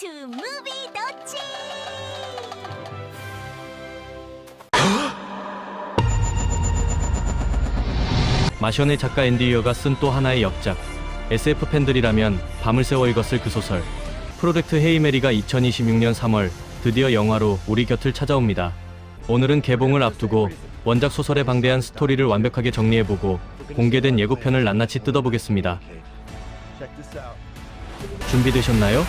to movie 더치! 마션의 작가 앤디 위어가 쓴 또 하나의 역작, SF 팬들이라면 밤을 새워 읽었을 그 소설 프로젝트 헤이 메리가 2026년 3월 드디어 영화로 우리 곁을 찾아옵니다. 오늘은 개봉을 앞두고 원작 소설의 방대한 스토리를 완벽하게 정리해보고 공개된 예고편을 낱낱이 뜯어보겠습니다. 준비되셨나요?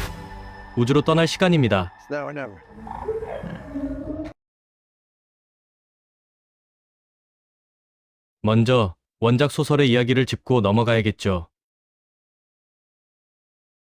우주로 떠날 시간입니다. Now or never. 먼저 원작 소설의 이야기를 짚고 넘어가야겠죠.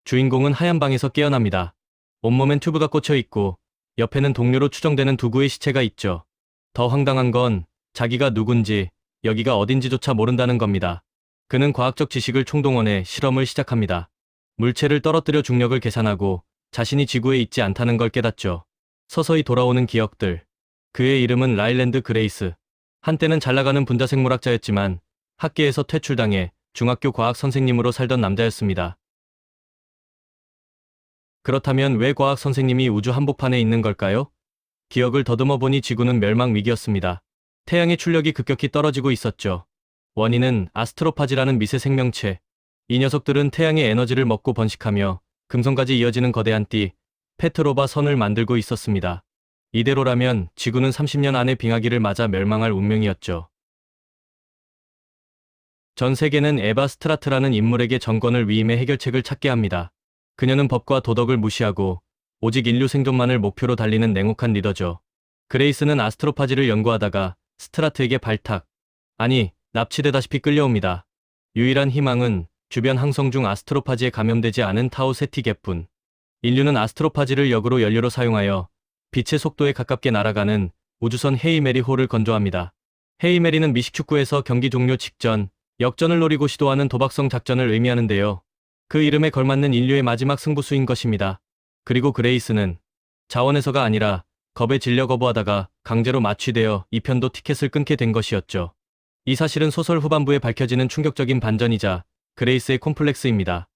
주인공은 하얀 방에서 깨어납니다. 온몸엔 튜브가 꽂혀 있고 옆에는 동료로 추정되는 두구의 시체가 있죠. 더 황당한 건 자기가 누군지 여기가 어딘지조차 모른다는 겁니다. 그는 과학적 지식을 총동원해 실험을 시작합니다. 물체를 떨어뜨려 중력을 계산하고 자신이 지구에 있지 않다는 걸 깨닫죠. 서서히 돌아오는 기억들. 그의 이름은 라일랜드 그레이스. 한때는 잘나가는 분자생물학자였지만 학계에서 퇴출당해 중학교 과학 선생님으로 살던 남자였습니다. 그렇다면 왜 과학 선생님이 우주 한복판에 있는 걸까요? 기억을 더듬어 보니 지구는 멸망 위기였습니다. 태양의 출력이 급격히 떨어지고 있었죠. 원인은 아스트로파지라는 미세 생명체. 이 녀석들은 태양의 에너지를 먹고 번식하며 금성까지 이어지는 거대한 띠, 페트로바 선을 만들고 있었습니다. 이대로라면 지구는 30년 안에 빙하기를 맞아 멸망할 운명이었죠. 전 세계는 에바 스트라트라는 인물에게 정권을 위임해 해결책을 찾게 합니다. 그녀는 법과 도덕을 무시하고 오직 인류 생존만을 목표로 달리는 냉혹한 리더죠. 그레이스는 아스트로파지를 연구하다가 스트라트에게 납치되다시피 끌려옵니다. 유일한 희망은 주변 항성 중 아스트로파지에 감염되지 않은 타우 세티계뿐. 인류는 아스트로파지를 역으로 연료로 사용하여 빛의 속도에 가깝게 날아가는 우주선 헤이 메리 호를 건조합니다. 헤이 메리는 미식축구에서 경기 종료 직전 역전을 노리고 시도하는 도박성 작전을 의미하는데요. 그 이름에 걸맞는 인류의 마지막 승부수인 것입니다. 그리고 그레이스는 자원에서가 아니라 겁에 질려 거부하다가 강제로 마취되어 이 편도 티켓을 끊게 된 것이었죠. 이 사실은 소설 후반부에 밝혀지는 충격적인 반전이자 그레이스의 콤플렉스입니다.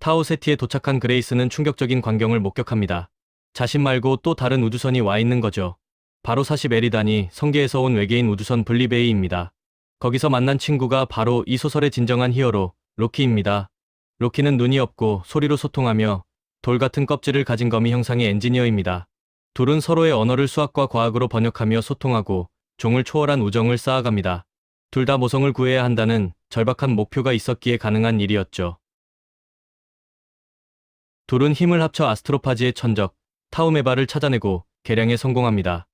타오세티에 도착한 그레이스는 충격적인 광경을 목격합니다. 자신 말고 또 다른 우주선이 와 있는 거죠. 바로 40에리단이 성계에서 온 외계인 우주선 블리베이입니다. 거기서 만난 친구가 바로 이 소설의 진정한 히어로, 로키입니다. 로키는 눈이 없고 소리로 소통하며 돌 같은 껍질을 가진 거미 형상의 엔지니어입니다. 둘은 서로의 언어를 수학과 과학으로 번역하며 소통하고 종을 초월한 우정을 쌓아갑니다. 둘 다 모성을 구해야 한다는 절박한 목표가 있었기에 가능한 일이었죠. 둘은 힘을 합쳐 아스트로파지의 천적, 타우메바를 찾아내고 개량에 성공합니다.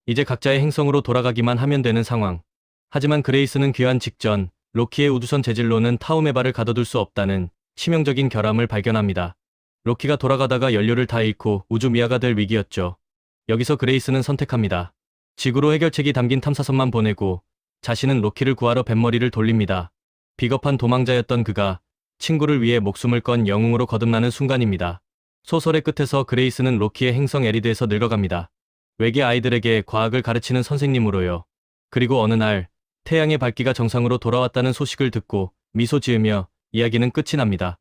이제 각자의 행성으로 돌아가기만 하면 되는 상황. 하지만 그레이스는 귀환 직전 로키의 우주선 재질로는 타우메바를 가둬둘 수 없다는 치명적인 결함을 발견합니다. 로키가 돌아가다가 연료를 다 잃고 우주 미아가 될 위기였죠. 여기서 그레이스는 선택합니다. 지구로 해결책이 담긴 탐사선만 보내고 자신은 로키를 구하러 뱃머리를 돌립니다. 비겁한 도망자였던 그가 친구를 위해 목숨을 건 영웅으로 거듭나는 순간입니다. 소설의 끝에서 그레이스는 로키의 행성 에리드에서 늙어갑니다. 외계 아이들에게 과학을 가르치는 선생님으로요. 그리고 어느 날 태양의 밝기가 정상으로 돌아왔다는 소식을 듣고 미소 지으며 이야기는 끝이 납니다.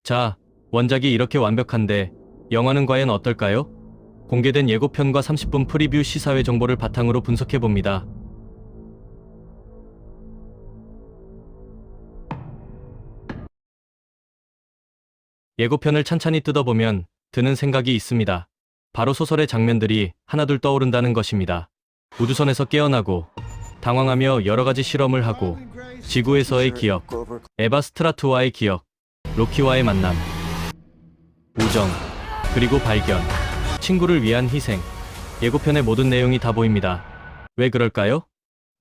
자, 원작이 이렇게 완벽한데 영화는 과연 어떨까요? 공개된 예고편과 30분 프리뷰 시사회 정보를 바탕으로 분석해봅니다. 예고편을 찬찬히 뜯어보면 드는 생각이 있습니다. 바로 소설의 장면들이 하나둘 떠오른다는 것입니다. 우주선에서 깨어나고 당황하며 여러가지 실험을 하고 지구에서의 기억, 에바 스트라트와의 기억, 로키와의 만남, 우정, 그리고 발견, 친구를 위한 희생. 예고편의 모든 내용이 다 보입니다. 왜 그럴까요?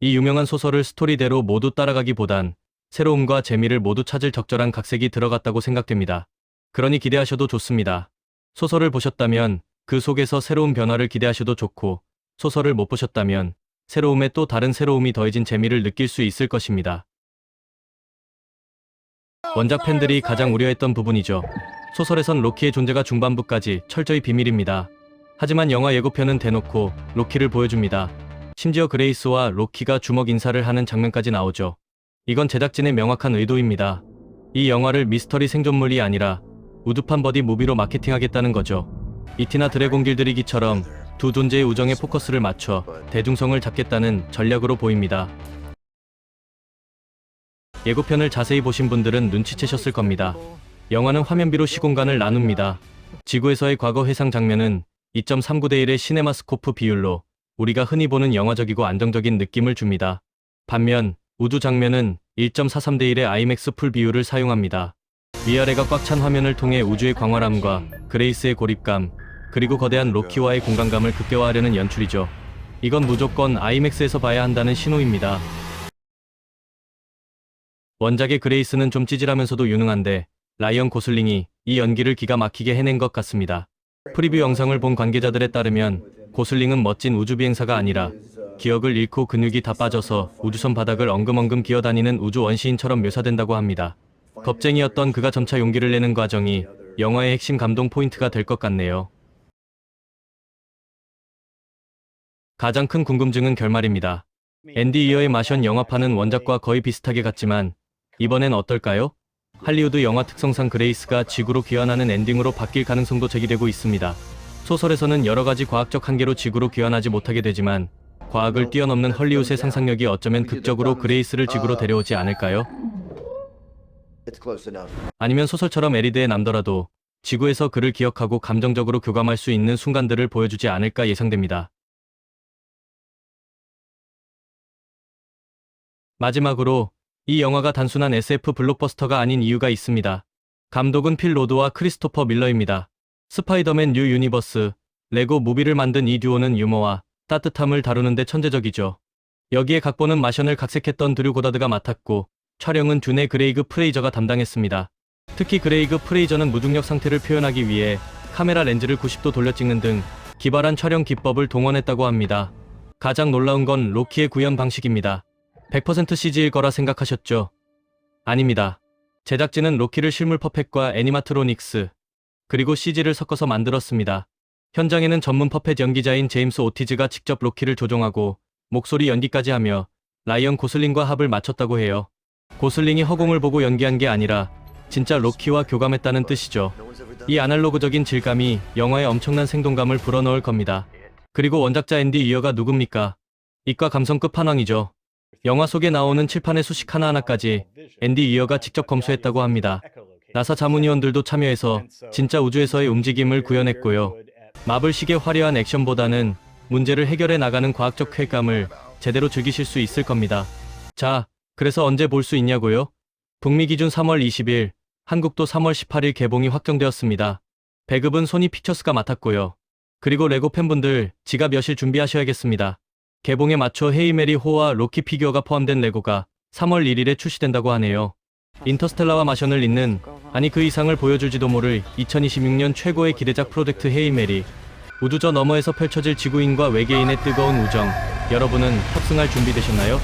이 유명한 소설을 스토리대로 모두 따라가기보단 새로움과 재미를 모두 찾을 적절한 각색이 들어갔다고 생각됩니다. 그러니 기대하셔도 좋습니다. 소설을 보셨다면 그 속에서 새로운 변화를 기대하셔도 좋고, 소설을 못 보셨다면 새로움에 또 다른 새로움이 더해진 재미를 느낄 수 있을 것입니다. 원작 팬들이 가장 우려했던 부분이죠. 소설에선 로키의 존재가 중반부까지 철저히 비밀입니다. 하지만 영화 예고편은 대놓고 로키를 보여줍니다. 심지어 그레이스와 로키가 주먹 인사를 하는 장면까지 나오죠. 이건 제작진의 명확한 의도입니다. 이 영화를 미스터리 생존물이 아니라 우드판 버디 무비로 마케팅하겠다는 거죠. 이티나 드래곤 길들이기처럼 두 존재의 우정에 포커스를 맞춰 대중성을 잡겠다는 전략으로 보입니다. 예고편을 자세히 보신 분들은 눈치채셨을 겁니다. 영화는 화면비로 시공간을 나눕니다. 지구에서의 과거 회상 장면은 2.39대 1의 시네마스코프 비율로 우리가 흔히 보는 영화적이고 안정적인 느낌을 줍니다. 반면 우주 장면은 1.43대 1의 아이맥스 풀 비율을 사용합니다. 위아래가 꽉 찬 화면을 통해 우주의 광활함과 그레이스의 고립감, 그리고 거대한 로키와의 공간감을 극대화하려는 연출이죠. 이건 무조건 아이맥스에서 봐야 한다는 신호입니다. 원작의 그레이스는 좀 찌질하면서도 유능한데 라이언 고슬링이 이 연기를 기가 막히게 해낸 것 같습니다. 프리뷰 영상을 본 관계자들에 따르면 고슬링은 멋진 우주비행사가 아니라 기억을 잃고 근육이 다 빠져서 우주선 바닥을 엉금엉금 기어다니는 우주 원시인처럼 묘사된다고 합니다. 겁쟁이였던 그가 점차 용기를 내는 과정이 영화의 핵심 감동 포인트가 될 것 같네요. 가장 큰 궁금증은 결말입니다. 앤디 이어의 마션 영화판은 원작과 거의 비슷하게 갔지만 이번엔 어떨까요? 할리우드 영화 특성상 그레이스가 지구로 귀환하는 엔딩으로 바뀔 가능성도 제기되고 있습니다. 소설에서는 여러가지 과학적 한계로 지구로 귀환하지 못하게 되지만 과학을 뛰어넘는 헐리우드의 상상력이 어쩌면 극적으로 그레이스를 지구로 데려오지 않을까요? 아니면 소설처럼 에리드에 남더라도 지구에서 그를 기억하고 감정적으로 교감할 수 있는 순간들을 보여주지 않을까 예상됩니다. 마지막으로 이 영화가 단순한 SF 블록버스터가 아닌 이유가 있습니다. 감독은 필 로드와 크리스토퍼 밀러입니다. 스파이더맨 뉴 유니버스, 레고 무비를 만든 이 듀오는 유머와 따뜻함을 다루는데 천재적이죠. 여기에 각본은 마션을 각색했던 드류 고다드가 맡았고 촬영은 듀네 그레이그 프레이저가 담당했습니다. 특히 그레이그 프레이저는 무중력 상태를 표현하기 위해 카메라 렌즈를 90도 돌려 찍는 등 기발한 촬영 기법을 동원했다고 합니다. 가장 놀라운 건 로키의 구현 방식입니다. 100% CG일 거라 생각하셨죠? 아닙니다. 제작진은 로키를 실물 퍼펫과 애니마트로닉스, 그리고 CG를 섞어서 만들었습니다. 현장에는 전문 퍼펫 연기자인 제임스 오티즈가 직접 로키를 조종하고 목소리 연기까지 하며 라이언 고슬링과 합을 맞췄다고 해요. 고슬링이 허공을 보고 연기한 게 아니라 진짜 로키와 교감했다는 뜻이죠. 이 아날로그적인 질감이 영화에 엄청난 생동감을 불어넣을 겁니다. 그리고 원작자 앤디 이어가 누굽니까? 이과 감성 끝판왕이죠. 영화 속에 나오는 칠판의 수식 하나하나까지 앤디 이어가 직접 검수했다고 합니다. 나사 자문위원들도 참여해서 진짜 우주에서의 움직임을 구현했고요. 마블식의 화려한 액션보다는 문제를 해결해 나가는 과학적 쾌감을 제대로 즐기실 수 있을 겁니다. 자, 그래서 언제 볼 수 있냐고요? 북미 기준 3월 20일, 한국도 3월 18일 개봉이 확정되었습니다. 배급은 소니 피처스가 맡았고요. 그리고 레고 팬분들 지갑 여실 준비하셔야겠습니다. 개봉에 맞춰 헤이 메리 호와 로키 피규어가 포함된 레고가 3월 1일에 출시된다고 하네요. 인터스텔라와 마션을 잇는, 아니 그 이상을 보여줄지도 모를 2026년 최고의 기대작 프로젝트 헤이 메리. 우주 저 너머에서 펼쳐질 지구인과 외계인의 뜨거운 우정, 여러분은 탑승할 준비되셨나요?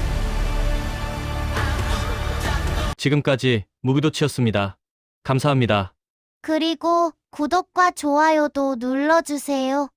지금까지 무비도치였습니다. 감사합니다. 그리고 구독과 좋아요도 눌러주세요.